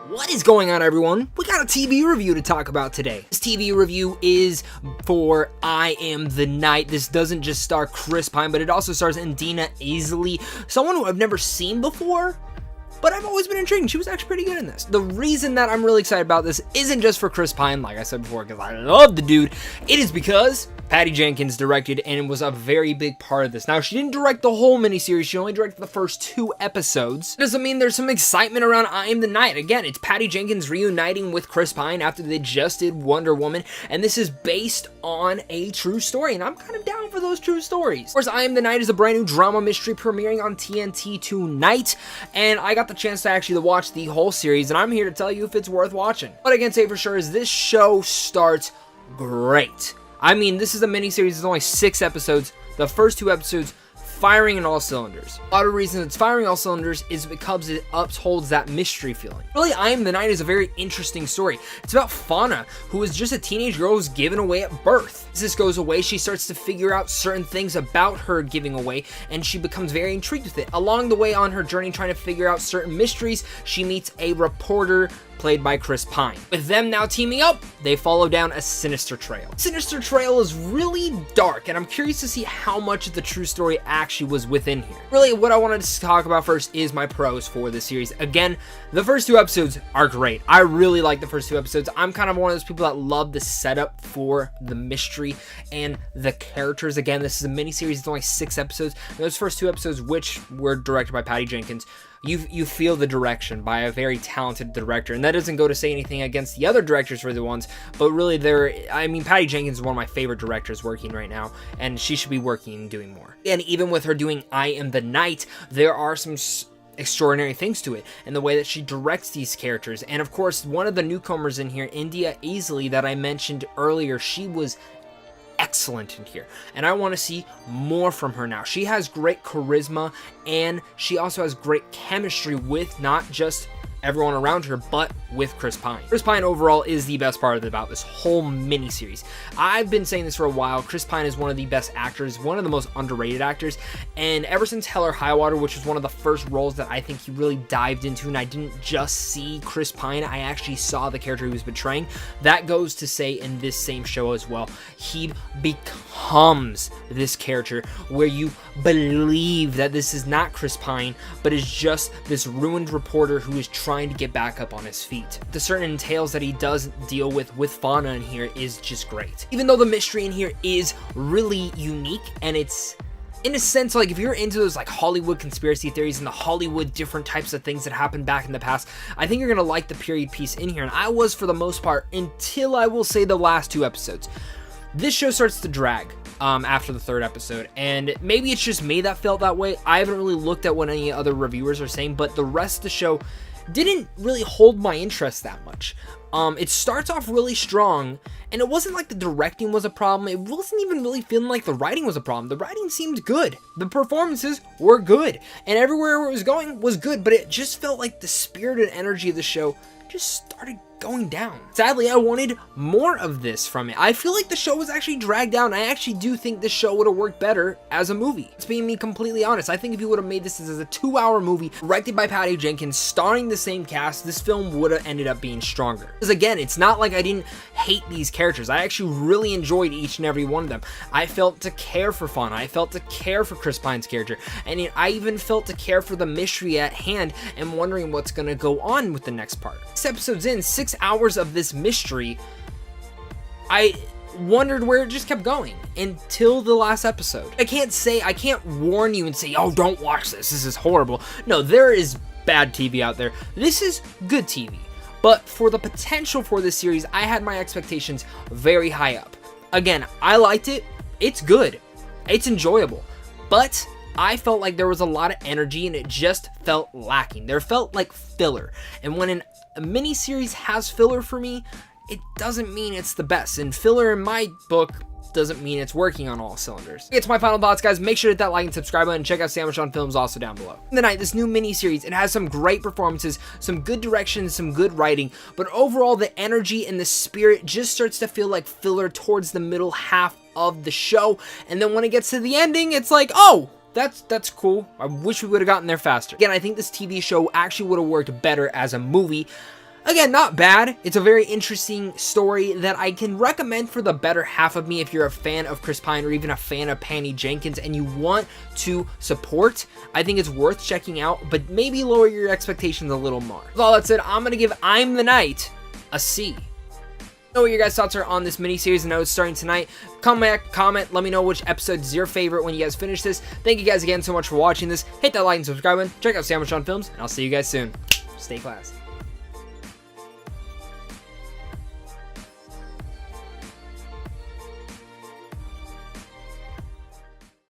What is going on, everyone? We got a TV review to talk about today. This TV review is for I Am the Night. This doesn't just star Chris Pine, but it also stars Indina Aisley, someone who I've never seen before, but I've always been intrigued. She was actually pretty good in this. The reason that I'm really excited about this isn't just for Chris Pine, like I said before, because I love the dude. It is because Patty Jenkins directed and was a very big part of this. Now, she didn't direct the whole miniseries. She only directed the first 2 episodes. Doesn't mean there's some excitement around I Am the Night. Again, it's Patty Jenkins reuniting with Chris Pine after they just did Wonder Woman, and this is based on a true story, and I'm kind of down for those true stories. Of course, I Am the Night is a brand new drama mystery premiering on TNT tonight, and I got the chance to actually watch the whole series, and I'm here to tell you if it's worth watching. What I can say for sure is this show starts great. I mean, this is a miniseries. It's only 6 episodes. The first 2 episodes firing in all cylinders. A lot of reasons it's firing all cylinders is because it upholds that mystery feeling. Really, I Am the Night is a very interesting story. It's about Fauna, who is just a teenage girl who's given away at birth. As this goes away, she starts to figure out certain things about her giving away, and she becomes very intrigued with it. Along the way on her journey trying to figure out certain mysteries, she meets a reporter played by Chris Pine. With them now teaming up, they follow down a sinister trail. Sinister trail is really dark, and I'm curious to see how much of the true story actually was within here. Really, what I wanted to talk about first is my pros for this series. Again, the first 2 episodes are great. I really like the first 2 episodes. I'm kind of one of those people that love the setup for the mystery and the characters. Again, this is a miniseries. It's only 6 episodes. And those first 2 episodes, which were directed by Patty Jenkins, you feel the direction by a very talented director, and that doesn't go to say anything against the other directors for the ones, but really Patty Jenkins is one of my favorite directors working right now, and she should be working and doing more. And even with her doing I Am the Night, there are some extraordinary things to it and the way that she directs these characters. And of course, one of the newcomers in here, Indina Aisley, that I mentioned earlier, she was excellent in here, and I want to see more from her now. She has great charisma, and she also has great chemistry with not just everyone around her, but with Chris Pine. Chris Pine overall is the best part about this whole miniseries. I've been saying this for a while. Chris Pine is one of the best actors, one of the most underrated actors, and ever since Hell or High Water, which was one of the first roles that I think he really dived into, and I didn't just see Chris Pine, I actually saw the character he was portraying. That goes to say in this same show as well, he becomes this character where you believe that this is not Chris Pine, but is just this ruined reporter who is trying to get back up on his feet. The certain entails that he does deal with Fauna in here is just great. Even though the mystery in here is really unique, and it's in a sense, like if you're into those like Hollywood conspiracy theories and the Hollywood different types of things that happened back in the past, I think you're gonna like the period piece in here, and I was for the most part, until I will say the last 2 episodes. This show starts to drag after the 3rd episode, and maybe it's just me that felt that way. I haven't really looked at what any other reviewers are saying, but the rest of the show didn't really hold my interest that much. It starts off really strong, and it wasn't like the directing was a problem. It wasn't even really feeling like the writing was a problem. The writing seemed good. The performances were good, and everywhere where it was going was good, but it just felt like the spirit and energy of the show just started going down. Sadly, I wanted more of this from it. I feel like the show was actually dragged down. I actually do think this show would have worked better as a movie. It's being me completely honest. I think if you would have made this as a 2-hour movie directed by Patty Jenkins, starring the same cast, this film would have ended up being stronger. Because again, it's not like I didn't hate these characters. I actually really enjoyed each and every one of them. I felt to care for Fauna. I felt to care for Chris Pine's character. And I even felt to care for the mystery at hand and wondering what's going to go on with the next part. 6 episodes in, 6 hours of this mystery, I wondered where it just kept going until the last episode. I can't warn you and say, oh, don't watch this is horrible. No, there is bad TV out there. This is good TV. But for the potential for this series, I had my expectations very high up. Again, I liked it. It's good. It's enjoyable. But I felt like there was a lot of energy and it just felt lacking. There felt like filler. And when a miniseries has filler for me, it doesn't mean it's the best. And filler in my book doesn't mean it's working on all cylinders. It's my final thoughts, guys. Make sure to hit that like and subscribe button, and check out Sandwich on Films also down below. In the Night, this new mini-series, it has some great performances, some good direction, some good writing, but overall the energy and the spirit just starts to feel like filler towards the middle half of the show, and then when it gets to the ending, it's like, oh, that's cool. I wish we would have gotten there faster. Again, I think this TV show actually would have worked better as a movie. Again, not bad. It's a very interesting story that I can recommend for the better half of me if you're a fan of Chris Pine or even a fan of Patty Jenkins and you want to support. I think it's worth checking out, but maybe lower your expectations a little more. With all that said, I'm going to give I'm the Night a C. Know what your guys' thoughts are on this miniseries. I know it's starting tonight. Come back, comment, let me know which episode is your favorite when you guys finish this. Thank you guys again so much for watching this. Hit that like and subscribe button. Check out Sandwich on Films, and I'll see you guys soon. Stay classy.